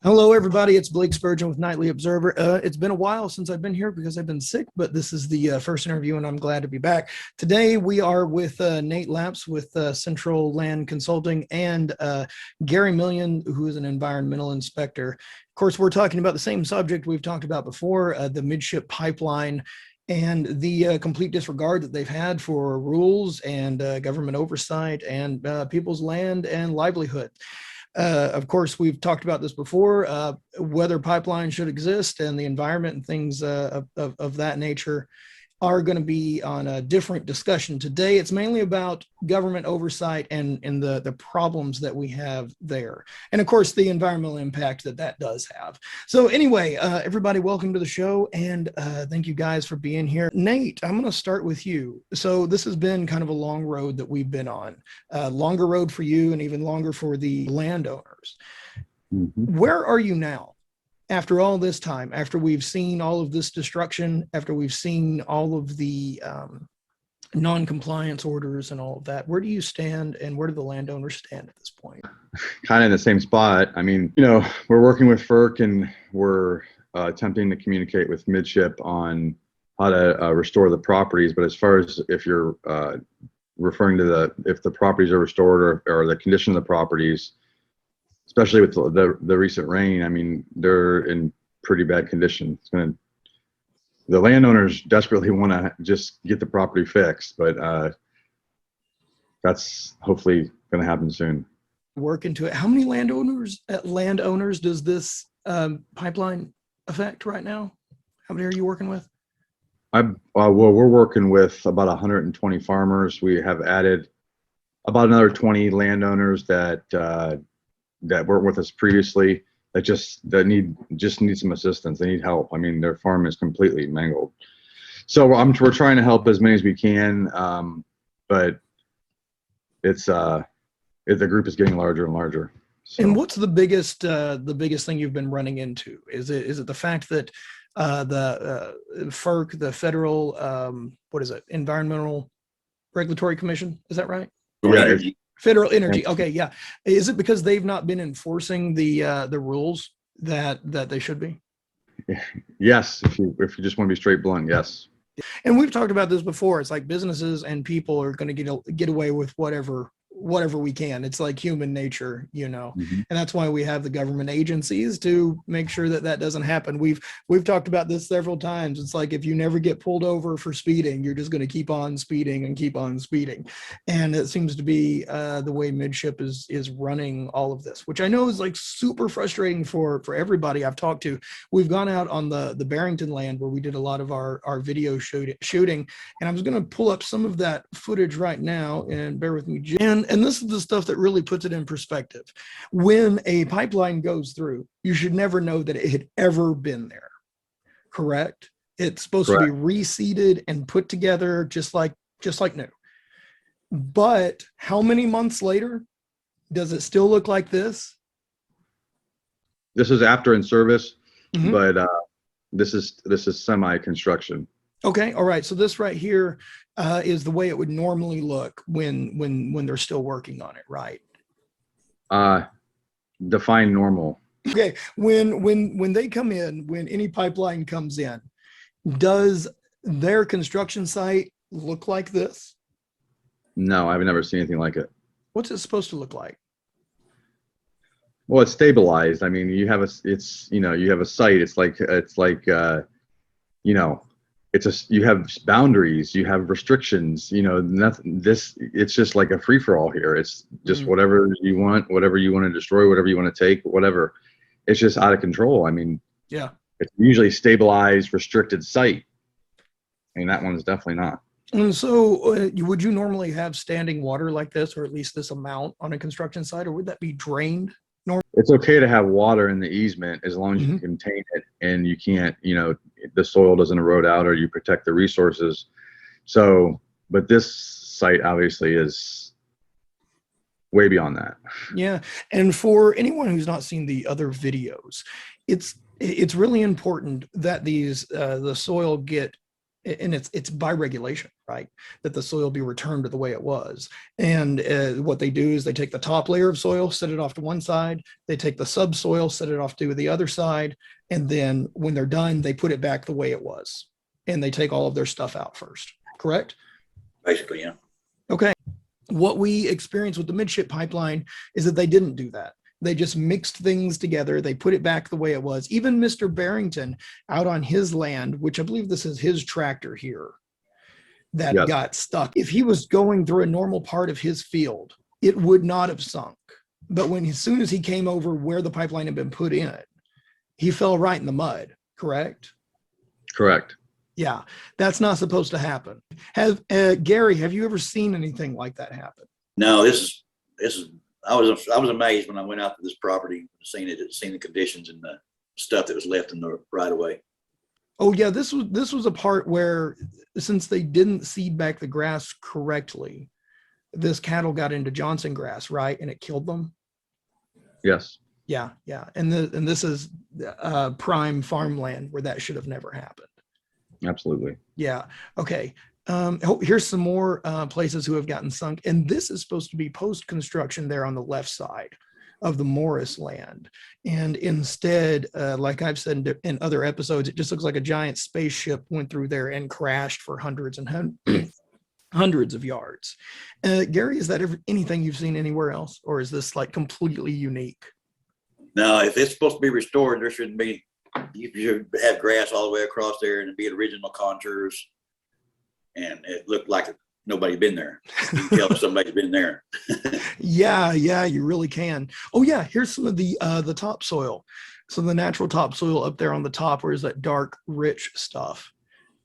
Hello, everybody. It's Blake Spurgeon with Nightly Observer. It's been a while since I've been here because I've been sick, but this is the first interview, and I'm glad to be back. Today, we are with Nate Laps with Central Land Consulting and Gary Million, who is an environmental inspector. Of course, we're talking about the same subject we've talked about before, the Midship pipeline and the complete disregard that they've had for rules and government oversight and people's land and livelihood. Of course, we've talked about this before, whether pipelines should exist and the environment and things of that nature are going to be on a different discussion. Today, it's mainly about government oversight and the problems that we have there. And of course, the environmental impact that does have. So anyway, everybody, welcome to the show. And thank you guys for being here. Nate, I'm going to start with you. So this has been kind of a long road that we've been on, longer road for you and even longer for the landowners. Mm-hmm. Where are you now? After all this time, after we've seen all of this destruction, after we've seen all of the non-compliance orders and all of that, where do you stand and where do the landowners stand at this point? Kind of in the same spot. I mean, we're working with FERC and we're attempting to communicate with Midship on how to restore the properties. But as far as if you're referring to if the properties are restored or the condition of the properties, especially with the recent rain, I mean, they're in pretty bad condition. The landowners desperately want to just get the property fixed, but that's hopefully going to happen soon. Work into it. How many landowners does this pipeline affect right now? How many are you working with? Well, we're working with about 120 farmers. We have added about another 20 landowners that weren't with us previously that need some assistance. They need help. I mean, their farm is completely mangled. So we're trying to help as many as we can, but the group is getting larger and larger. So. And what's the biggest thing you've been running into? Is it the fact that the FERC, the federal Environmental Regulatory Commission, is that right? Yeah. Federal Energy. Okay, yeah. Is it because they've not been enforcing the rules that they should be? Yes, if you just want to be straight blunt, yes. And we've talked about this before. It's like businesses and people are going to get away with whatever we can. It's like human nature, Mm-hmm. And that's why we have the government agencies to make sure that doesn't happen. We've talked about this several times. It's like if you never get pulled over for speeding, you're just going to keep on speeding and keep on speeding. And it seems to be the way Midship is running all of this, which I know is like super frustrating for everybody I've talked to. We've gone out on the Barrington land where we did a lot of our video shooting, and I was going to pull up some of that footage right now, and bear with me, Jen. And this is the stuff that really puts it in perspective. When a pipeline goes through, you should never know that it had ever been there. Correct? It's supposed to be reseeded and put together just like new. But how many months later does it still look like this? This is after in service, mm-hmm. But this is semi-construction. Okay, all right. So this right here is the way it would normally look when they're still working on it, right? Define normal. Okay, when they come in, when any pipeline comes in, does their construction site look like this? No, I've never seen anything like it. What's it supposed to look like? Well, it's stabilized. I mean, you have a site. It's like you have boundaries, you have restrictions, nothing. It's just like a free for all here. It's just mm-hmm. whatever you want to destroy, whatever you want to take, whatever. It's just out of control. I mean, yeah, it's usually stabilized, restricted site. I mean, that one's definitely not. And so would you normally have standing water like this, or at least this amount on a construction site, or would that be drained? It's okay to have water in the easement as long as mm-hmm. you contain it and you can't, the soil doesn't erode out or you protect the resources. So, but this site obviously is way beyond that. Yeah. And for anyone who's not seen the other videos, it's really important that the soil get and it's by regulation, right? That the soil be returned to the way it was. And what they do is they take the top layer of soil, set it off to one side. They take the subsoil, set it off to the other side. And then when they're done, they put it back the way it was. And they take all of their stuff out first, correct? Basically, yeah. Okay. What we experienced with the Midship pipeline is that they didn't do that. They just mixed things together. They put it back the way it was. Even Mr. Barrington out on his land, which I believe this is his tractor here, that Yes. got stuck. If he was going through a normal part of his field, it would not have sunk. But as soon as he came over where the pipeline had been put in, he fell right in the mud, correct? Correct. Yeah, that's not supposed to happen. Gary, have you ever seen anything like that happen? No, this is. I was amazed when I went out to this property, seen the conditions and the stuff that was left in the right of way. Oh yeah, this was a part where, since they didn't seed back the grass correctly, this cattle got into Johnson grass, right, and it killed them. Yes. Yeah, and this is prime farmland where that should have never happened. Absolutely. Yeah. Okay. Here's some more places who have gotten sunk, and this is supposed to be post-construction there on the left side of the Morris land. And instead, like I've said in other episodes, it just looks like a giant spaceship went through there and crashed for hundreds and hundreds of yards. Gary, is that anything you've seen anywhere else, or is this like completely unique? No, if it's supposed to be restored, there shouldn't be. You should have grass all the way across there and be original contours. And it looked like nobody been there. You can tell if somebody's been there. Yeah, you really can. Oh yeah, here's some of the topsoil. So the natural topsoil up there on the top, where is that dark, rich stuff.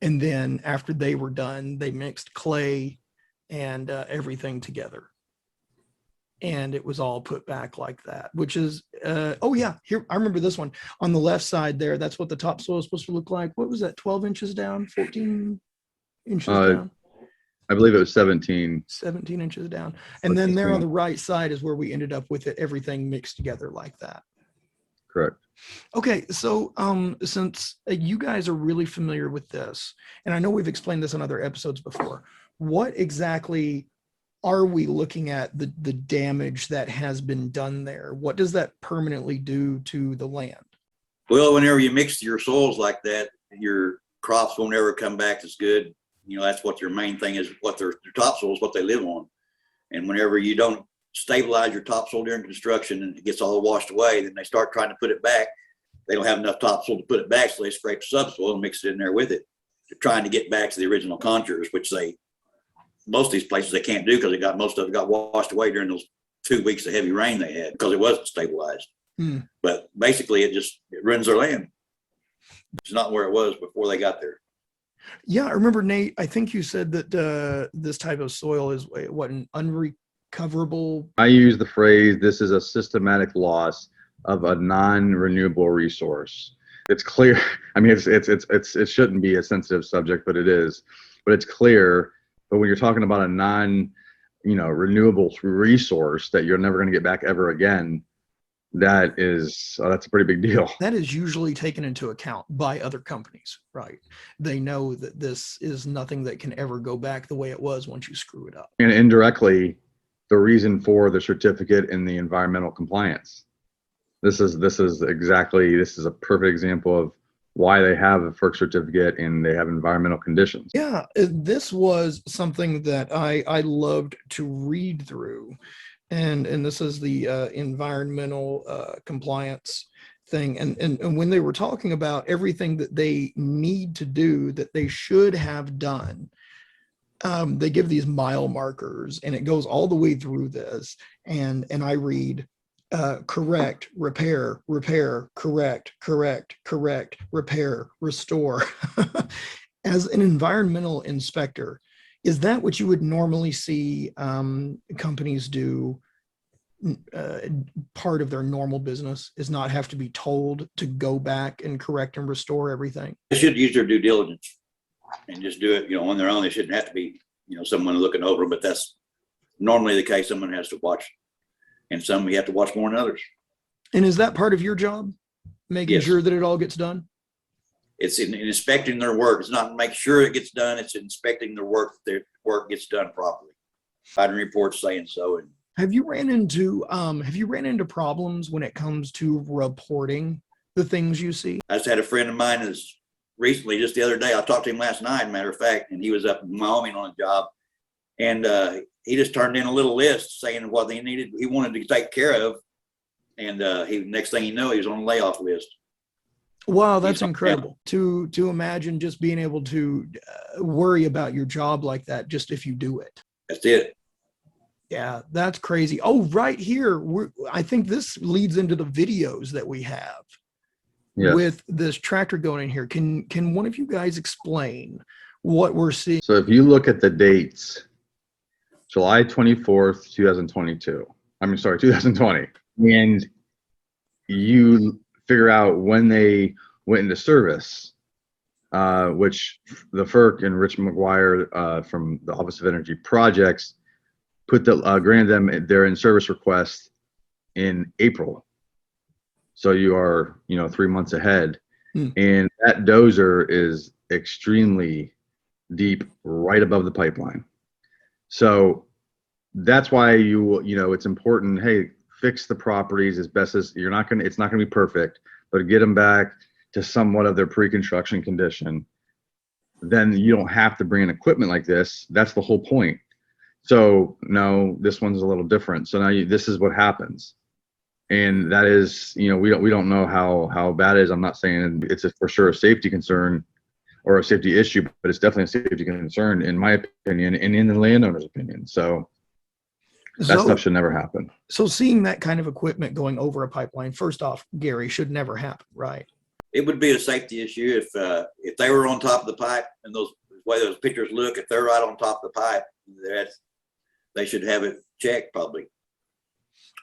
And then after they were done, they mixed clay and everything together. And it was all put back like that, which is, oh yeah, here, I remember this one on the left side there. That's what the topsoil is supposed to look like. What was that, 12 inches down, 14 inches down? I believe it was 17. 17 inches down. And then there on the right side is where we ended up with it, everything mixed together like that. Correct. Okay, so since you guys are really familiar with this, and I know we've explained this on other episodes before, what exactly are we looking at the damage that has been done there? What does that permanently do to the land? Well, whenever you mix your soils like that, your crops won't ever come back as good. You know, that's what your main thing is, what their topsoil is, what they live on. And whenever you don't stabilize your topsoil during construction and it gets all washed away, then they start trying to put it back. They don't have enough topsoil to put it back, so they scrape the subsoil and mix it in there with it. They're trying to get back to the original contours, which most of these places they can't do because most of it got washed away during those 2 weeks of heavy rain they had because it wasn't stabilized. But basically it ruins their land. It's not where it was before they got there. Yeah, I remember, Nate, I think you said that this type of soil is what, an unrecoverable. I use the phrase, this is a systematic loss of a non-renewable resource. It's clear. I mean, it shouldn't be a sensitive subject, but it is. But it's clear. But when you're talking about a renewable resource that you're never going to get back ever again, that's a pretty big deal. That is usually taken into account by other companies, right? They know that this is nothing that can ever go back the way it was once you screw it up. And indirectly, the reason for the certificate in the environmental compliance. This is a perfect example of why they have a FERC certificate and they have environmental conditions. Yeah, this was something that I loved to read through. And this is the environmental compliance thing. And when they were talking about everything that they need to do, that they should have done, they give these mile markers, and it goes all the way through this. And I read, correct, repair, correct, repair, restore. As an environmental inspector, is that what you would normally see companies do? Part of their normal business is not have to be told to go back and correct and restore everything. They should use their due diligence and just do it, on their own. They shouldn't have to be, someone looking over, but that's normally the case. Someone has to watch, and some you have to watch more than others. And is that part of your job? Making Yes. sure that it all gets done? It's in inspecting their work. It's not make sure it gets done. It's inspecting their work. Their work gets done properly. Providing reports saying so. And Have you ran into problems when it comes to reporting the things you see? I just had a friend of mine is recently, just the other day, I talked to him last night, matter of fact, and he was up in Wyoming on a job. And he just turned in a little list saying what he wanted to take care of. And next thing you know, he was on a layoff list. Wow, that's incredible to imagine just being able to worry about your job like that, just if you do it. That's it. Yeah, that's crazy. Oh, right here. I think this leads into the videos that we have with this tractor going in here. Can one of you guys explain what we're seeing? So if you look at the dates, July 24th, 2022, 2020, and you figure out when they went into service, which the FERC and Rich McGuire from the Office of Energy Projects granted them their in-service request in April. So you are, 3 months ahead. And that dozer is extremely deep right above the pipeline. So that's why it's important. Hey, fix the properties as best as it's not gonna be perfect, but get them back to somewhat of their pre-construction condition. Then you don't have to bring in equipment like this. That's the whole point. So no, this one's a little different. So now this is what happens. And that is, we don't know how bad it is. I'm not saying it's for sure a safety concern or a safety issue, but it's definitely a safety concern in my opinion and in the landowner's opinion. So that stuff should never happen. So seeing that kind of equipment going over a pipeline, first off, Gary, should never happen, right? It would be a safety issue if they were on top of the pipe and the way those pictures look, if they're right on top of the pipe, they should have it checked probably.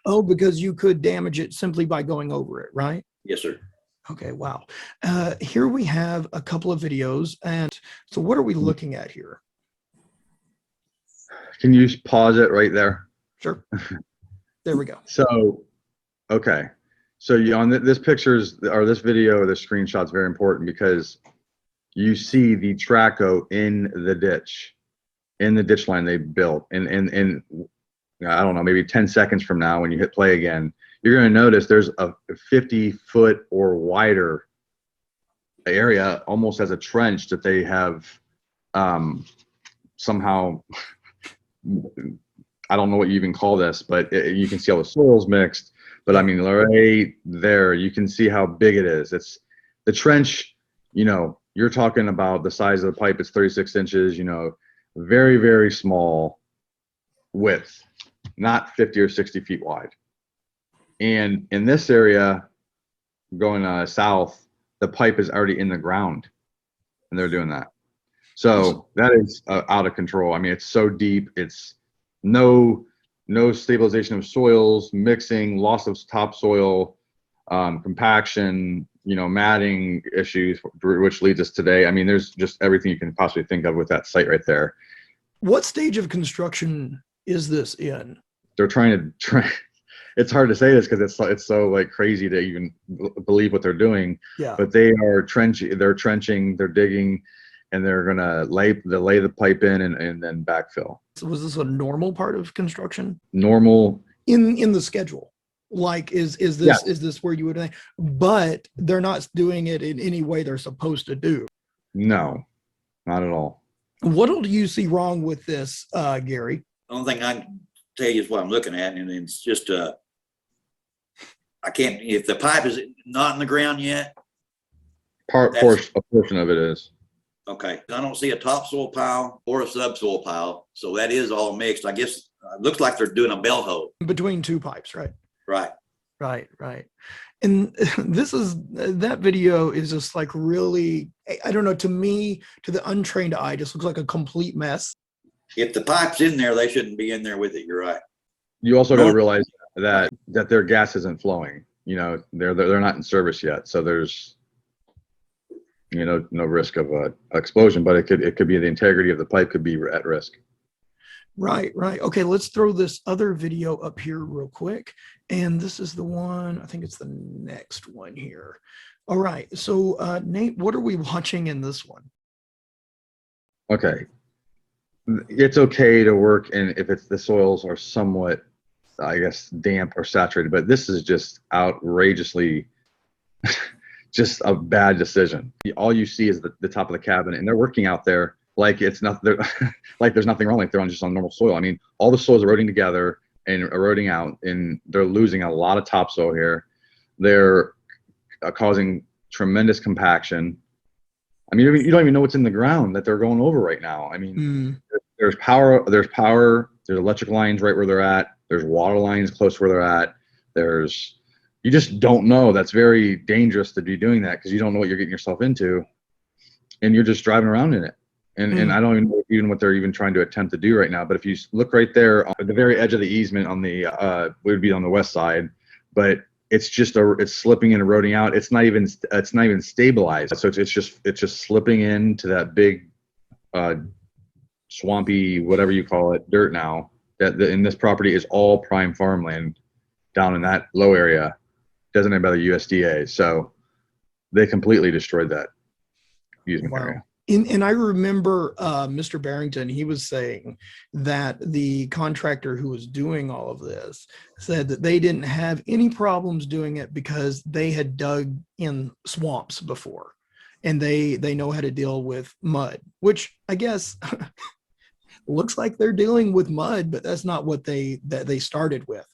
Oh, because you could damage it simply by going over it, right? Yes, sir. Okay, wow. Here we have a couple of videos. And so what are we looking at here? Can you pause it right there? Sure. There we go. So, okay. So this this video or this screenshot is very important because you see the Traco in the ditch line they built. And I don't know, maybe 10 seconds from now when you hit play again, you're going to notice there's a 50-foot or wider area almost as a trench that they have somehow, I don't know what you even call this, but you can see all the soils mixed. But I mean, right there, you can see how big it is. It's the trench, you're talking about the size of the pipe. It's 36 inches, very, very small width, not 50 or 60 feet wide. And in this area going south, the pipe is already in the ground and they're doing that. So that is out of control. I mean, it's so deep. It's no stabilization of soils, mixing, loss of topsoil, compaction, matting issues, which leads us today. I mean, there's just everything you can possibly think of with that site right there. What stage of construction is this in? They're trying to it's hard to say this because it's so like crazy to even believe what they're doing. Yeah. But they're trenching, they're digging, and they're gonna lay the pipe in and then backfill. So was this a normal part of construction? Normal in the schedule? Like is this where you would? But they're not doing it in any way they're supposed to do. No, not at all. What do you see wrong with this, Gary? The only thing I can tell you is what I'm looking at, and it's just I can't. If the pipe is not in the ground yet, a portion of it is. Okay, I don't see a topsoil pile or a subsoil pile, so that is all mixed. I guess it looks like they're doing a bell hole between two pipes, right? Right. And that video is just like really, I don't know, to me, to the untrained eye, just looks like a complete mess. If the pipe's in there, they shouldn't be in there with it. You're right. You also got to realize that their gas isn't flowing. They're not in service yet, so there's no risk of explosion, but it could be the integrity of the pipe could be at risk. Right, right. Okay, let's throw this other video up here real quick. And this is the one, I think it's the next one here. All right. So Nate, what are we watching in this one? Okay. It's okay to work and if it's the soils are somewhat, I guess, damp or saturated, but this is just outrageously just a bad decision. All you see is the top of the cabin, and they're working out there like it's not like there's nothing wrong, like they're on just on normal soil. I mean, all the soil's eroding together and eroding out, and they're losing a lot of topsoil here. They're causing tremendous compaction. I mean, you don't even know what's in the ground that they're going over right now. I mean, there's power, there's electric lines right where they're at. There's water lines close where they're at. You just don't know. That's very dangerous to be doing that because you don't know what you're getting yourself into, and you're just driving around in it. And I don't even know even what they're even trying to attempt to do right now. But if you look right there on the very edge of the easement on the would be on the west side, but it's slipping and eroding out. It's not even stabilized. So it's just slipping into that big swampy, whatever you call it, dirt now. And this property is all prime farmland down in that low area, designated by the USDA. So they completely destroyed that easement area. And I remember Mr. Barrington, he was saying that the contractor who was doing all of this said that they didn't have any problems doing it because they had dug in swamps before and they know how to deal with mud, which I guess looks like they're dealing with mud, but that's not what they started with.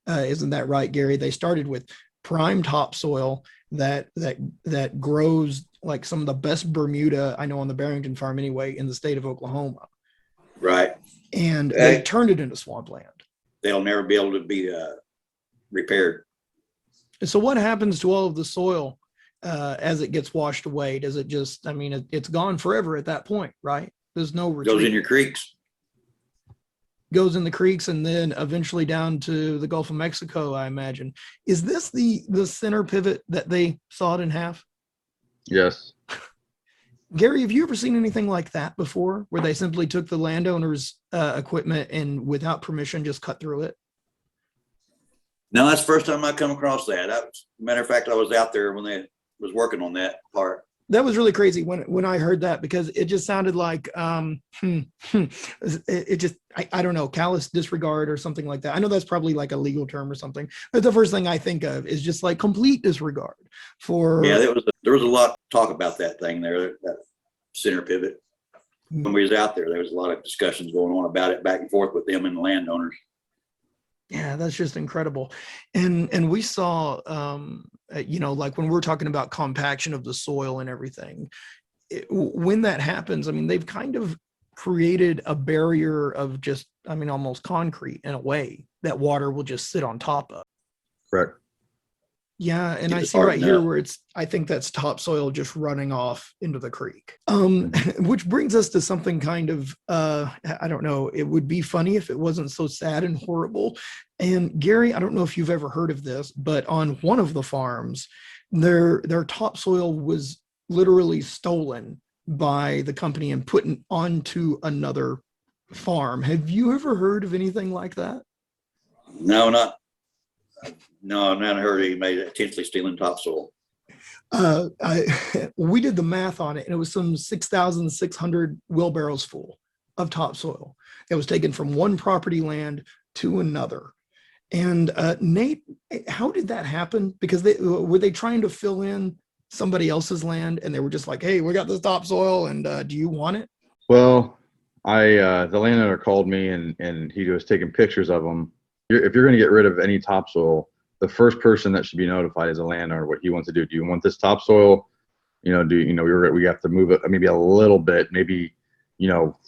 Isn't that right, Gary? They started with prime topsoil that grows like some of the best Bermuda I know on the Barrington farm anyway in the state of Oklahoma. Right. And they turned it into swampland. They'll never be able to be repaired. So what happens to all of the soil as it gets washed away? Does it just, I mean, it's gone forever at that point, right? There's no retreat. Goes in your creeks. Goes in the creeks and then eventually down to the Gulf of Mexico, I imagine. Is this the center pivot that they sawed in half? Yes. Gary, have you ever seen anything like that before, where they simply took the landowner's equipment and without permission just cut through it? No, that's the first time I come across that. Matter of fact, I was out there when they was working on that part. That was really crazy when I heard that, because it just sounded like it just I don't know, callous disregard or something like that. I know that's probably like a legal term or something, but the first thing I think of is just like complete disregard for. Yeah, there was a lot of talk about that thing there, that center pivot. When we was out there was a lot of discussions going on about it back and forth with them and the landowners. Yeah, that's just incredible. And we saw, like when we're talking about compaction of the soil and everything, when that happens, I mean, they've kind of created a barrier of just, I mean, almost concrete in a way that water will just sit on top of. Correct. Yeah, and I see right here where I think that's topsoil just running off into the creek. Which brings us to something kind of, I don't know, it would be funny if it wasn't so sad and horrible. And Gary, I don't know if you've ever heard of this, but on one of the farms, their topsoil was literally stolen by the company and put onto another farm. Have you ever heard of anything like that? No, I've not heard anybody intentionally stealing topsoil. We did the math on it, and it was some 6,600 wheelbarrows full of topsoil that was taken from one property land to another. And Nate, how did that happen? Because were they trying to fill in somebody else's land, and they were just like, "Hey, we got this topsoil, and do you want it?" Well, the landowner called me, and he was taking pictures of them. If you're going to get rid of any topsoil, the first person that should be notified is a landowner what he wants to do. Do you want this topsoil? We have to move it maybe a little bit, maybe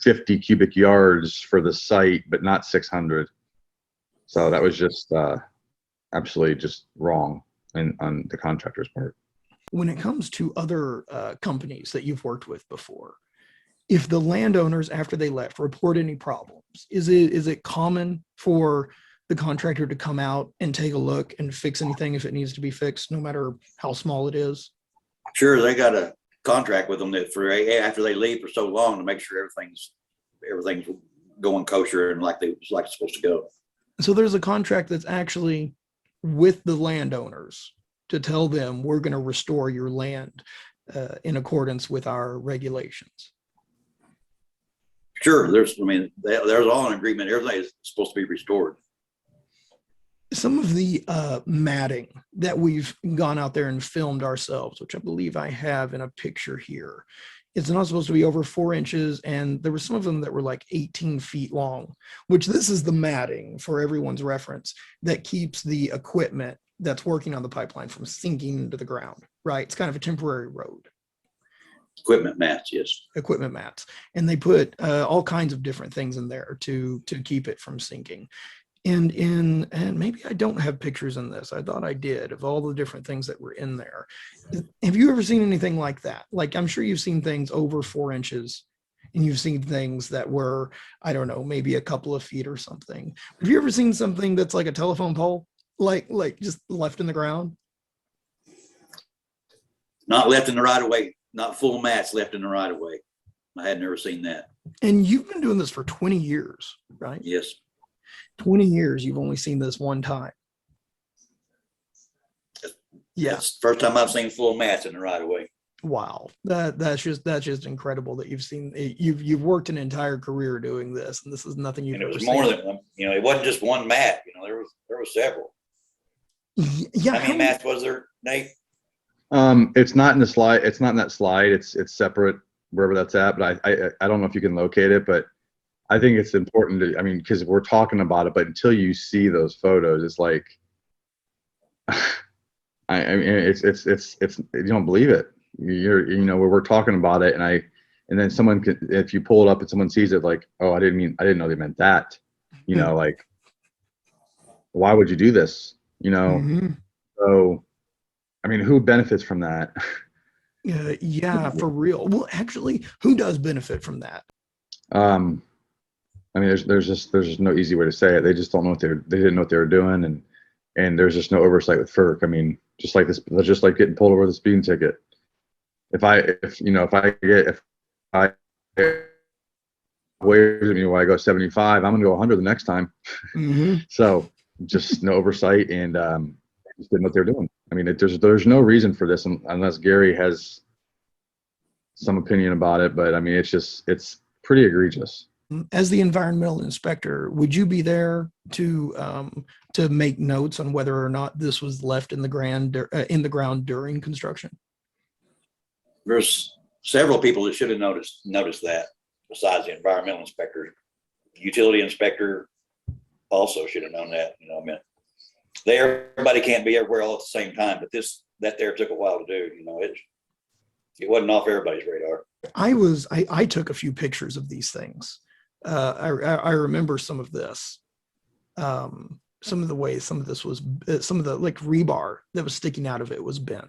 50 cubic yards for the site, but not 600. So that was just absolutely just wrong on the contractor's part. When it comes to other companies that you've worked with before, if the landowners after they left report any problems, is it common for the contractor to come out and take a look and fix anything if it needs to be fixed, no matter how small it is? Sure, they got a contract with them that after they leave for so long to make sure everything's going kosher and like it's supposed to go. So there's a contract that's actually with the landowners to tell them we're going to restore your land in accordance with our regulations. Sure, there's all an agreement. Everything is supposed to be restored. Some of the matting that we've gone out there and filmed ourselves, which I believe I have in a picture here, it's not supposed to be over 4 inches, and there were some of them that were like 18 feet long, which this is the matting, for everyone's reference, that keeps the equipment that's working on the pipeline from sinking into the ground, right? It's kind of a temporary road. Equipment mats, yes. Equipment mats. And they put all kinds of different things in there to keep it from sinking. And maybe I don't have pictures in this. I thought I did, of all the different things that were in there. Have you ever seen anything like that? Like, I'm sure you've seen things over 4 inches, and you've seen things that were, I don't know, maybe a couple of feet or something. Have you ever seen something that's like a telephone pole, like just left in the ground? Not left in the right of way, not full mats left in the right of way. I had never seen that. And you've been doing this for 20 years, right? Yes. 20 years, you've only seen this one time. Yeah. It's the first time I've seen full mats in the right of way. Wow. That's just incredible that you've seen, you've worked an entire career doing this, and this is nothing you've And it ever was seen. more than one, it wasn't just one mat, there was several. Yeah. How many mats was there, Nate? It's not in the slide. It's not in that slide. It's separate wherever that's at, but I don't know if you can locate it, but I think it's important to, because we're talking about it, but until you see those photos, it's like, it's you don't believe it. We're talking about it, and then someone could, if you pull it up and someone sees it, like, oh, I didn't know they meant that, like, why would you do this? Mm-hmm. So, who benefits from that? Yeah, for real. Well, actually, who does benefit from that? There's just no easy way to say it. They just don't know they didn't know what they were doing, and there's just no oversight with FERC. Just like getting pulled over with a speeding ticket. If I waves at me while I go 75, I'm gonna go 100 the next time. Mm-hmm. So just no oversight, and just didn't know what they were doing. There's no reason for this unless Gary has some opinion about it, but it's pretty egregious. As the environmental inspector, would you be there to make notes on whether or not this was left in the ground during construction? There's several people that should have noticed that besides the environmental inspector. Utility inspector also should have known that. Everybody can't be everywhere all at the same time, but that took a while to do. It wasn't off everybody's radar. I took a few pictures of these things. I remember some of this, some of the ways some of this was, some of the like rebar that was sticking out of it was bent.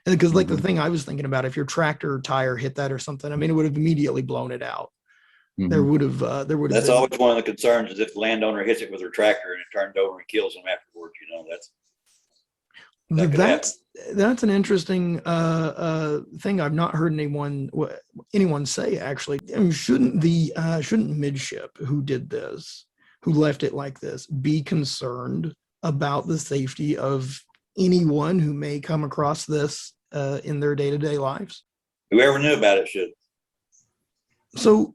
And because like the thing I was thinking about, if your tractor tire hit that or something, it would have immediately blown it out. Mm-hmm. There would have That's always one of the concerns, is if the landowner hits it with her tractor and it turns over and kills them afterwards. That's an interesting thing I've not heard anyone say, actually. Shouldn't Midship, who did this, who left it like this, be concerned about the safety of anyone who may come across this in their day-to-day lives? Whoever knew about it should. So,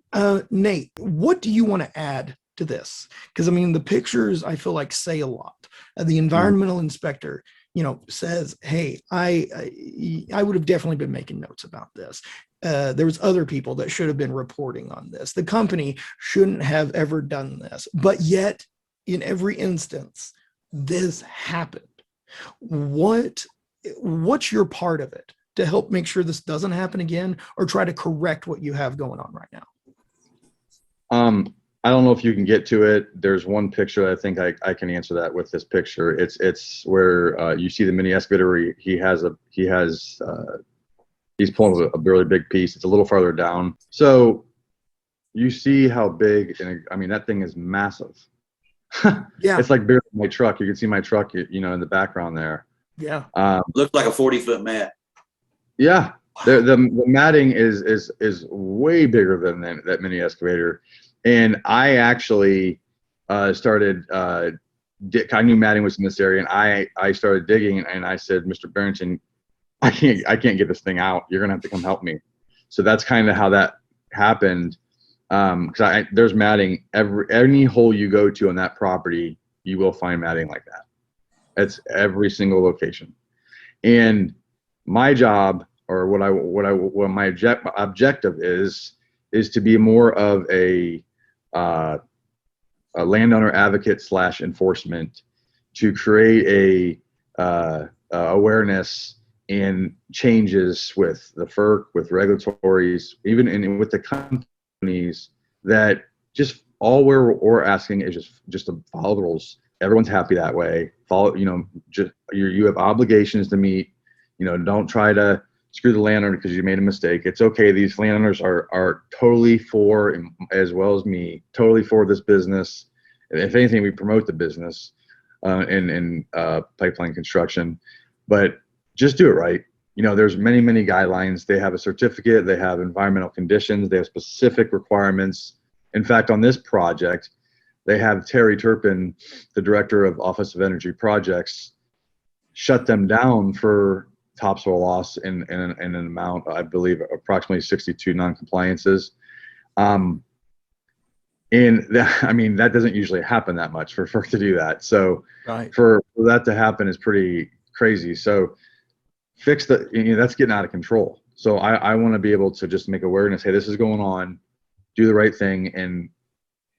Nate, what do you want to add to this? Because the pictures, I feel like, say a lot. The environmental inspector, says, hey, I would have definitely been making notes about this. There was other people that should have been reporting on this. The company shouldn't have ever done this, but yet in every instance, this happened. What's your part of it to help make sure this doesn't happen again, or try to correct what you have going on right now? I don't know if you can get to it. There's one picture I think I can answer that with this picture. It's where you see the mini excavator. He's pulling a really big piece. It's a little farther down. So you see how big, and that thing is massive. Yeah. It's like bigger than my truck. You can see my truck, in the background there. Yeah. Looks like a 40-foot mat. Yeah. The matting is way bigger than that mini excavator. And I actually started, I knew matting was in this area, and I started digging, and I said, Mr. Barrington, I can't get this thing out. You're gonna have to come help me. So that's kind of how that happened. Because there's matting any hole you go to on that property, you will find matting like that. It's every single location. And my job, or what my objective is to be more of a landowner advocate / enforcement, to create a awareness and changes with the FERC, with regulatories, even with the companies, that just all we're asking is just to follow the rules. Everyone's happy that way. Follow, just you have obligations to meet. Don't try to screw the landowner because you made a mistake. It's okay. These landowners are totally for, as well as me, totally for this business. And if anything, we promote the business in pipeline construction, but just do it right. There's many guidelines. They have a certificate. They have environmental conditions. They have specific requirements. In fact, on this project, they have Terry Turpin, the director of Office of Energy Projects, shut them down for topsoil loss in an amount, I believe, approximately 62 non-compliances. And that doesn't usually happen that much for FERC to do that. So Right. for that to happen is pretty crazy. So fix that's getting out of control. So I want to be able to just make awareness, hey, this is going on, do the right thing. And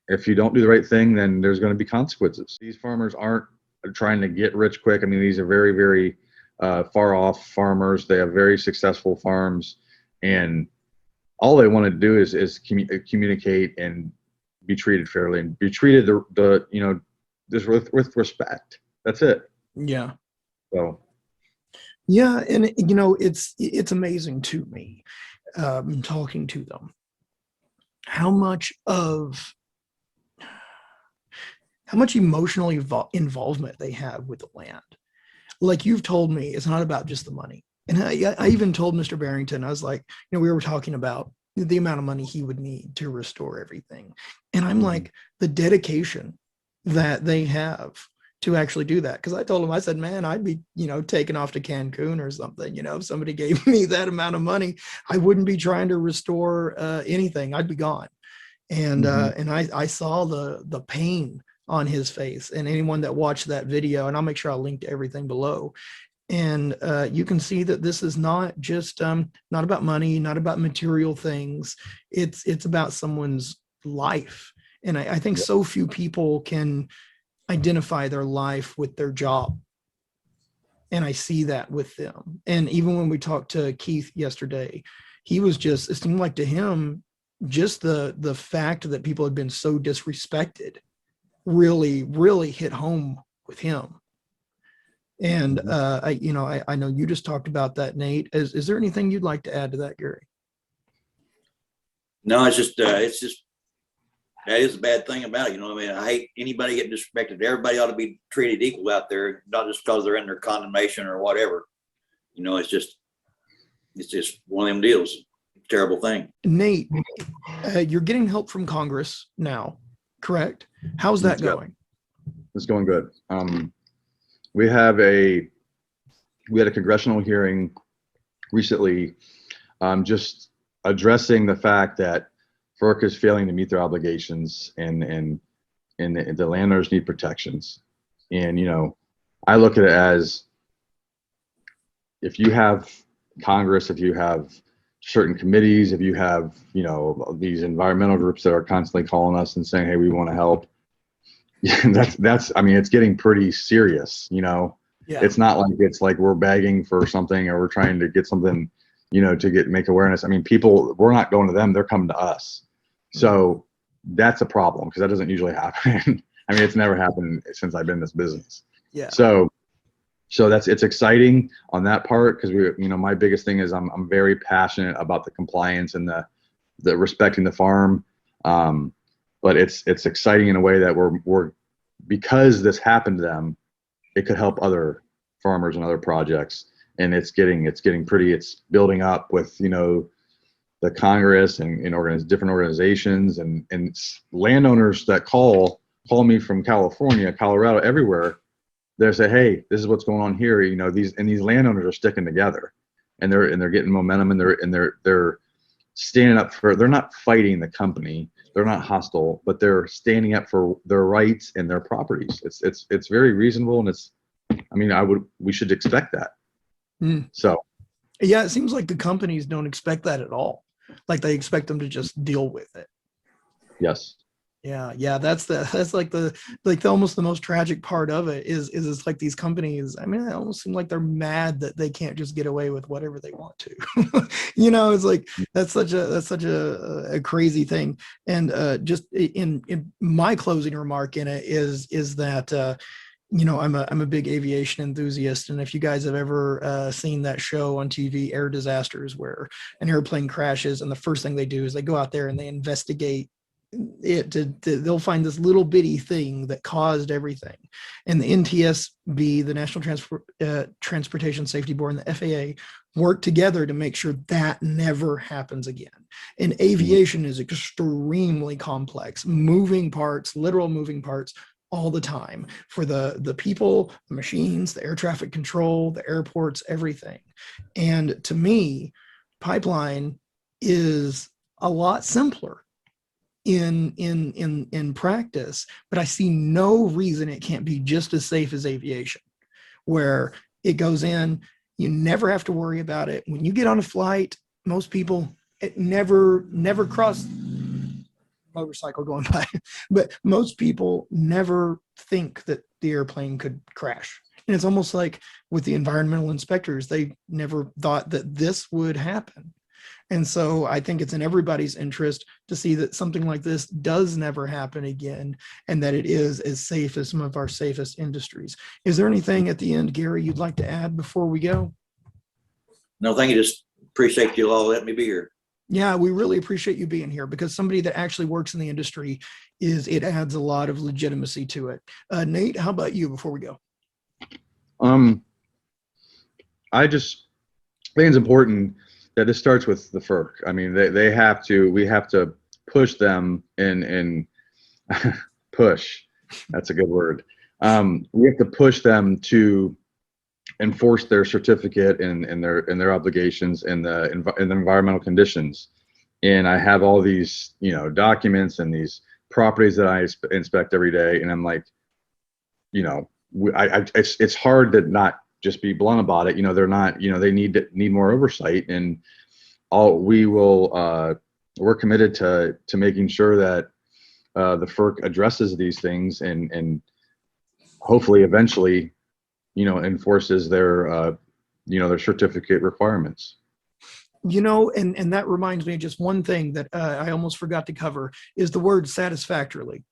if you don't do the right thing, then there's going to be consequences. These farmers aren't trying to get rich quick. I mean, these are very, very far off farmers. They have very successful farms, and all they want to do is communicate and be treated fairly and be treated just with respect. That's it. Yeah. So. Yeah, and it's amazing to me, talking to them, how much emotional involvement they have with the land. Like you've told me, it's not about just the money. And I even told Mr. Barrington, I was like, we were talking about the amount of money he would need to restore everything. And I'm like, the dedication that they have to actually do that. Because I told him, I said, man, I'd be, taken off to Cancun or something. If somebody gave me that amount of money, I wouldn't be trying to restore anything. I'd be gone. And I saw the pain on his face, and anyone that watched that video, and I'll make sure I'll link to everything below. And you can see that this is not just not about money, not about material things. It's about someone's life. And I think so few people can identify their life with their job. And I see that with them. And even when we talked to Keith yesterday, he was just, it seemed like to him, just the fact that people had been so disrespected really hit home with him. And I know you just talked about that, Nate. Is there anything you'd like to add to that, Gary? No, it's just that is a bad thing about it. I hate anybody getting disrespected. Everybody ought to be treated equal out there, not just because they're in their condemnation or whatever. It's just one of them deals. Terrible thing. Nate, you're getting help from Congress now, correct? How's that going? It's going good. We had a congressional hearing recently, just addressing the fact that FERC is failing to meet their obligations, and the landowners need protections. And I look at it as, if you have Congress, if you have certain committees, if you have these environmental groups that are constantly calling us and saying, hey, we want to help, it's getting pretty serious. It's not like it's like we're begging for something or we're trying to get something to make awareness. People, we're not going to them, they're coming to us. So that's a problem, because that doesn't usually happen. It's never happened since I've been in this business. Yeah. So it's exciting on that part, because my biggest thing is I'm very passionate about the compliance and the respecting the farm. But it's exciting in a way that we're because this happened to them, it could help other farmers and other projects. And it's building up with, the Congress and different organizations and landowners that call me from California, Colorado, everywhere. They say, hey, this is what's going on here. You know, these landowners are sticking together, and they're getting momentum, and they're standing up for. They're not fighting the company. They're not hostile, but they're standing up for their rights and their properties. It's very reasonable, and we should expect that. So. Yeah, it seems like the companies don't expect that at all. Like they expect them to just deal with it. Yes. Yeah. That's almost the most tragic part of it is it's like these companies. I mean, it almost seem like they're mad that they can't just get away with whatever they want to. You know, it's like that's such a crazy thing. And just in my closing remark in it is that. You know, I'm a big aviation enthusiast, and if you guys have ever seen that show on TV, Air Disasters, where an airplane crashes, and the first thing they do is they go out there and they investigate it. They'll find this little bitty thing that caused everything, and the NTSB, the National Transportation Safety Board, and the FAA work together to make sure that never happens again. And aviation is extremely complex, moving parts, literal moving parts, all the time for the people, the machines, the air traffic control, the airports, everything. And to me, pipeline is a lot simpler in practice, but I see no reason it can't be just as safe as aviation, where it goes in, you never have to worry about it. When you get on a flight, most people, it never cross motorcycle going by, but most people never think that the airplane could crash. And it's almost like with the environmental inspectors, they never thought that this would happen. And so I think it's in everybody's interest to see that something like this does never happen again, and that it is as safe as some of our safest industries. Is there anything at the end, Gary, you'd like to add before we go? No, thank you. Just appreciate you all letting me be here. Yeah, we really appreciate you being here, because somebody that actually works in the industry it adds a lot of legitimacy to it. Nate, how about you before we go? I just think it's important that this starts with the FERC. I mean, we have to push them and push. That's a good word. We have to push them to enforce their certificate and their obligations and the environmental conditions. And I have all these, documents and these properties that I inspect every day. And I'm like, it's hard to not just be blunt about it. They're not, they need more oversight, and we're committed to making sure that the FERC addresses these things and hopefully eventually, enforces their certificate requirements. And that reminds me of just one thing that I almost forgot to cover is the word satisfactorily.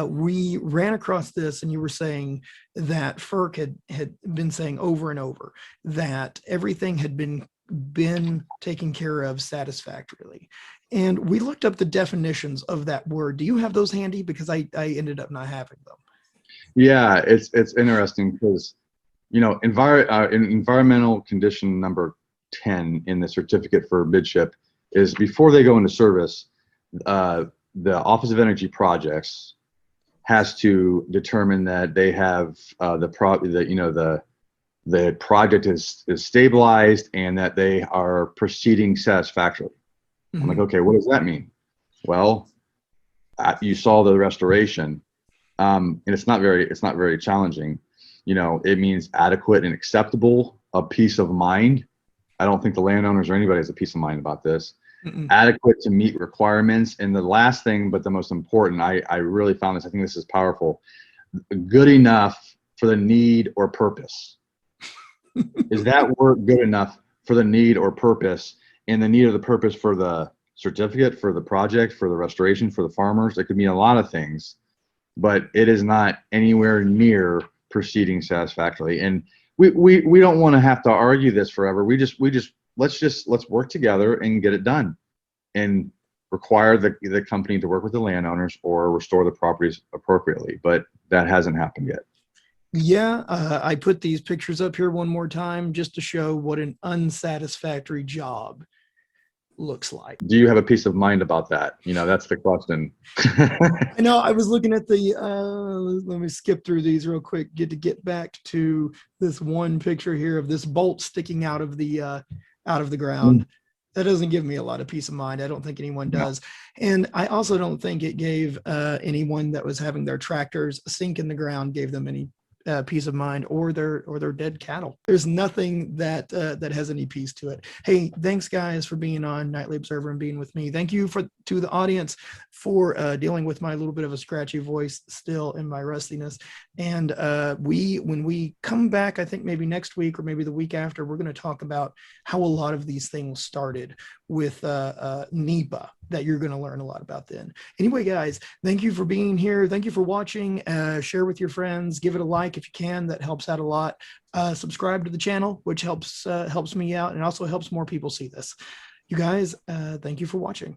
We ran across this, and you were saying that FERC had been saying over and over that everything had been taken care of satisfactorily. And we looked up the definitions of that word. Do you have those handy? Because I ended up not having them. Yeah, it's interesting because, environmental condition number 10 in the certificate for Midship is before they go into service, the Office of Energy Projects has to determine that they have the project is stabilized and that they are proceeding satisfactorily. Mm-hmm. I'm like, okay, what does that mean? Well, you saw the restoration, and it's not very challenging. It means adequate and acceptable, a peace of mind. I don't think the landowners or anybody has a peace of mind about this. Mm-mm. Adequate to meet requirements. And the last thing, but the most important, I really found this, I think this is powerful, good enough for the need or purpose. Is that work good enough for the need or purpose, and the need or the purpose for the certificate, for the project, for the restoration, for the farmers? It could mean a lot of things, but it is not anywhere near proceeding satisfactorily. And we don't want to have to argue this forever. Let's work together and get it done, and require the company to work with the landowners or restore the properties appropriately. But that hasn't happened yet. Yeah, I put these pictures up here one more time just to show what an unsatisfactory job looks like. Do you have a peace of mind about that? You know, that's the question. I know I was looking at the, let me skip through these real quick, get back to this one picture here of this bolt sticking out of the ground. That doesn't give me a lot of peace of mind. I don't think anyone does. And I also don't think it gave anyone that was having their tractors sink in the ground, gave them any peace of mind, or their dead cattle. There's nothing that that has any peace to it. Hey, thanks guys for being on Nightly Observer and being with me. Thank you to the audience for dealing with my little bit of a scratchy voice still and my rustiness. And when we come back, I think maybe next week or maybe the week after, we're going to talk about how a lot of these things started with NEPA, that you're going to learn a lot about then. Anyway, guys, thank you for being here. Thank you for watching. Share with your friends. Give it a like if you can. That helps out a lot. Subscribe to the channel, which helps me out and also helps more people see this. You guys, thank you for watching.